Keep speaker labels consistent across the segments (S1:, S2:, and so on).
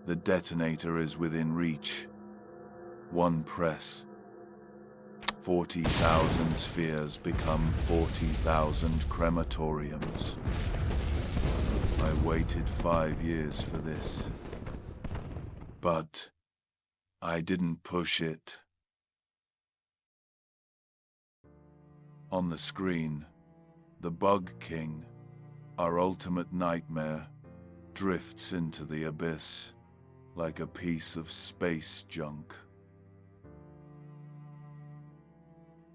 S1: The detonator is within reach. One press. 40,000 spheres become 40,000 crematoriums. I waited 5 years for this. But I didn't push it. On the screen, the Bug King, our ultimate nightmare, drifts into the abyss like a piece of space junk.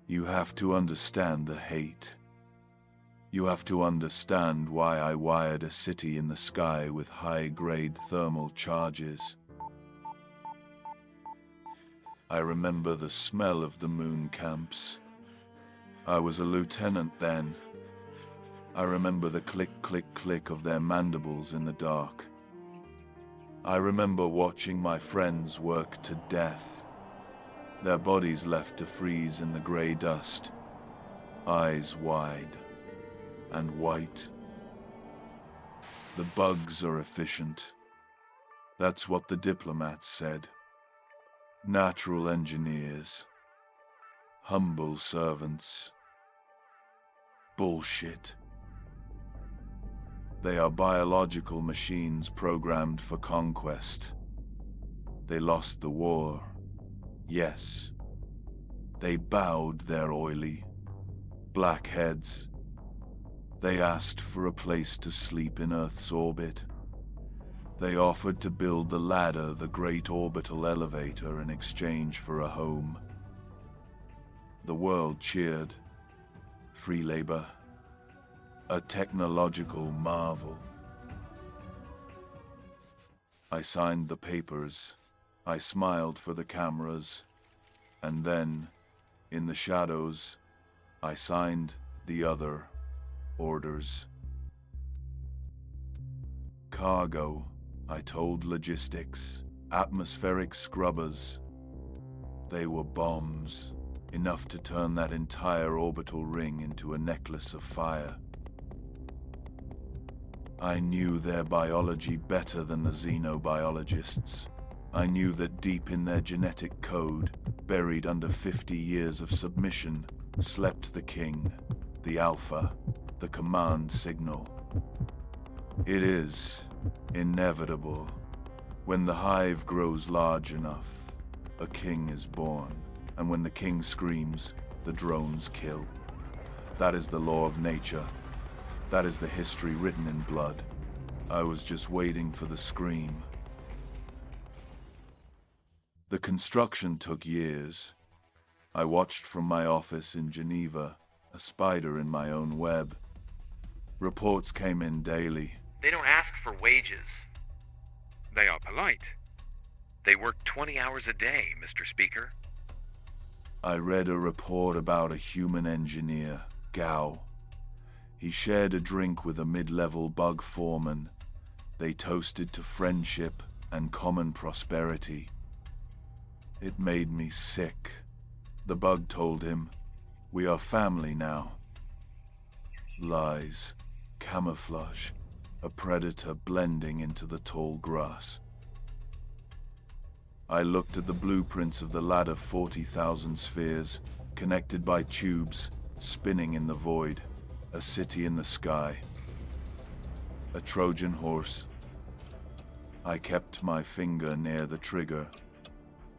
S1: You have to understand the hate. You have to understand why I wired a city in the sky with high-grade thermal charges. I remember the smell of the moon camps. I was a lieutenant then. I remember the click-click-click of their mandibles in the dark. I remember watching my friends work to death, their bodies left to freeze in the grey dust, eyes wide and white. The bugs are efficient. That's what the diplomats said. Natural engineers. Humble servants. Bullshit. They are biological machines programmed for conquest. They lost the war. Yes. They bowed their oily, black heads. They asked for a place to sleep in Earth's orbit. They offered to build the ladder, the great orbital elevator, in exchange for a home. The world cheered. Free labor. A technological marvel. I signed the papers. I smiled for the cameras. And then, in the shadows, I signed the other orders. Cargo, I told logistics, atmospheric scrubbers. They were bombs, enough to turn that entire orbital ring into a necklace of fire. I knew their biology better than the xenobiologists. I knew that deep in their genetic code, buried under 50 years of submission, slept the king, the alpha, the command signal. It is inevitable. When the hive grows large enough, a king is born. And when the king screams, the drones kill. That is the law of nature. That is the history written in blood. I was just waiting for the scream. The construction took years. I watched from my office in Geneva, a spider in my own web. Reports came in daily.
S2: They don't ask for wages. They are polite. They work 20 hours a day, Mr. Speaker.
S1: I read a report about a human engineer, Gao. He shared a drink with a mid-level bug foreman. They toasted to friendship and common prosperity. It made me sick. The bug told him, "We are family now." Lies, camouflage, a predator blending into the tall grass. I looked at the blueprints of the ladder, 40,000 spheres, connected by tubes, spinning in the void. A city in the sky. A Trojan horse. I kept my finger near the trigger.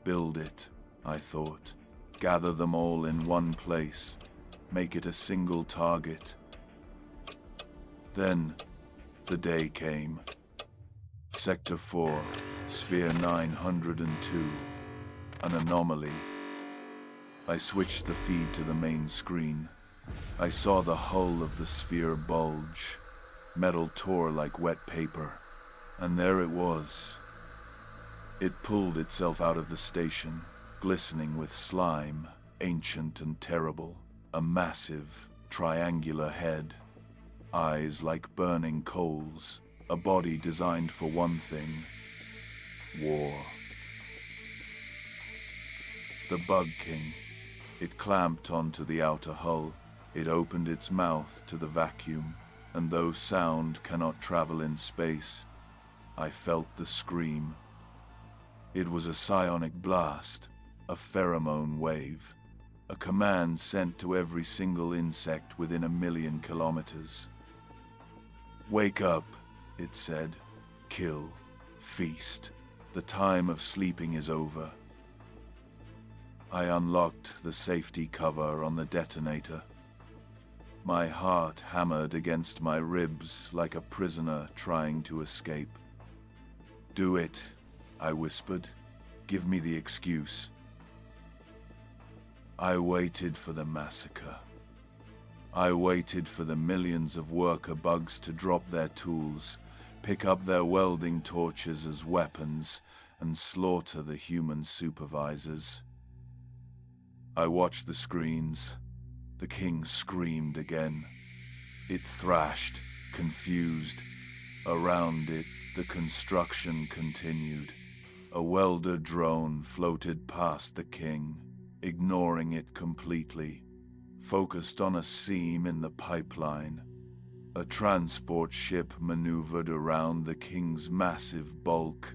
S1: Build it, I thought. Gather them all in one place. Make it a single target. Then, the day came. Sector 4, Sphere 902. An anomaly. I switched the feed to the main screen. I saw the hull of the sphere bulge. Metal tore like wet paper. And there it was. It pulled itself out of the station, glistening with slime, ancient and terrible. A massive, triangular head. Eyes like burning coals. A body designed for one thing. War. The Bug King. It clamped onto the outer hull. It opened its mouth to the vacuum, and though sound cannot travel in space, I felt the scream, It was a psionic blast, a pheromone wave, a command sent to every single insect within 1,000,000 kilometers. "Wake up," it said. "Kill. Feast. The time of sleeping is over." I unlocked the safety cover on the detonator. My heart hammered against my ribs like a prisoner trying to escape. "Do it," I whispered. "Give me the excuse." I waited for the massacre. I waited for the millions of worker bugs to drop their tools, pick up their welding torches as weapons, and slaughter the human supervisors. I watched the screens. The king screamed again. It thrashed, confused. Around it, the construction continued. A welder drone floated past the king, ignoring it completely, focused on a seam in the pipeline. A transport ship maneuvered around the king's massive bulk,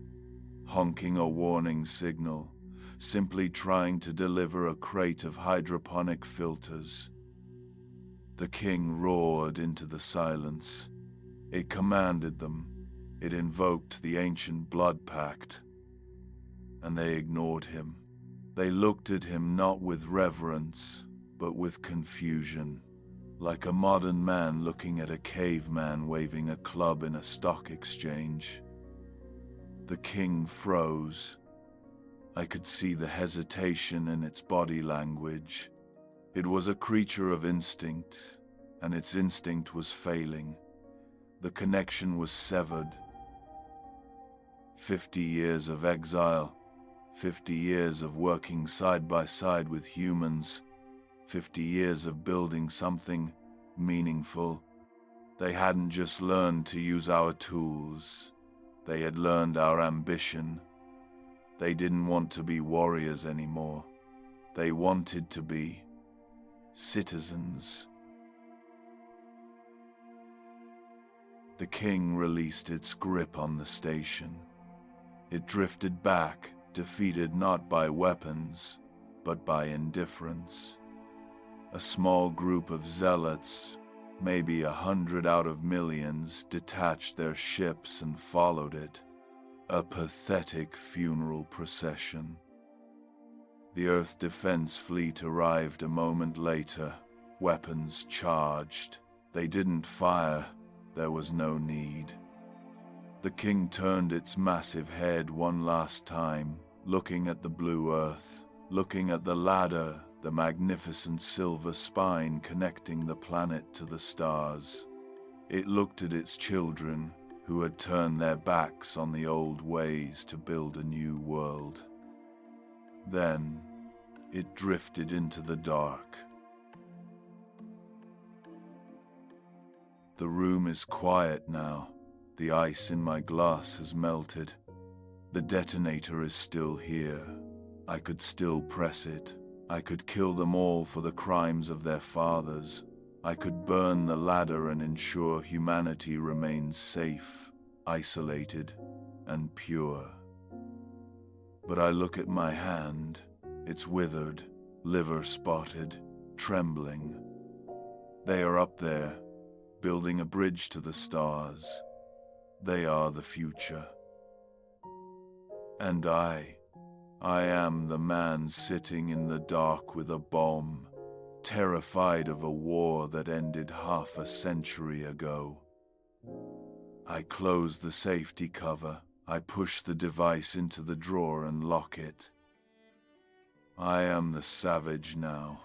S1: honking a warning signal, simply trying to deliver a crate of hydroponic filters. The king roared into the silence. It commanded them. It invoked the ancient blood pact. And they ignored him. They looked at him not with reverence, but with confusion, like a modern man looking at a caveman waving a club in a stock exchange. The king froze. I could see the hesitation in its body language. It was a creature of instinct, and its instinct was failing. The connection was severed. 50 years of exile, 50 years of working side by side with humans, 50 years of building something meaningful. They hadn't just learned to use our tools. They had learned our ambition. They didn't want to be warriors anymore. They wanted to be citizens. The king released its grip on the station. It drifted back, defeated not by weapons, but by indifference. A small group of zealots, maybe 100 out of millions, detached their ships and followed it. A pathetic funeral procession. The Earth Defense Fleet arrived a moment later, weapons charged. They didn't fire. There was no need. The king turned its massive head one last time, looking at the blue earth, looking at the ladder, the magnificent silver spine connecting the planet to the stars. It looked at its children, who had turned their backs on the old ways to build a new world. Then, it drifted into the dark. The room is quiet now. The ice in my glass has melted. The detonator is still here. I could still press it. I could kill them all for the crimes of their fathers. I could burn the ladder and ensure humanity remains safe, isolated, and pure. But I look at my hand. It's withered, liver spotted, trembling. They are up there, building a bridge to the stars. They are the future. And I am the man sitting in the dark with a bomb, terrified of a war that ended half a century ago. I close the safety cover. I push the device into the drawer and lock it. I am the savage now,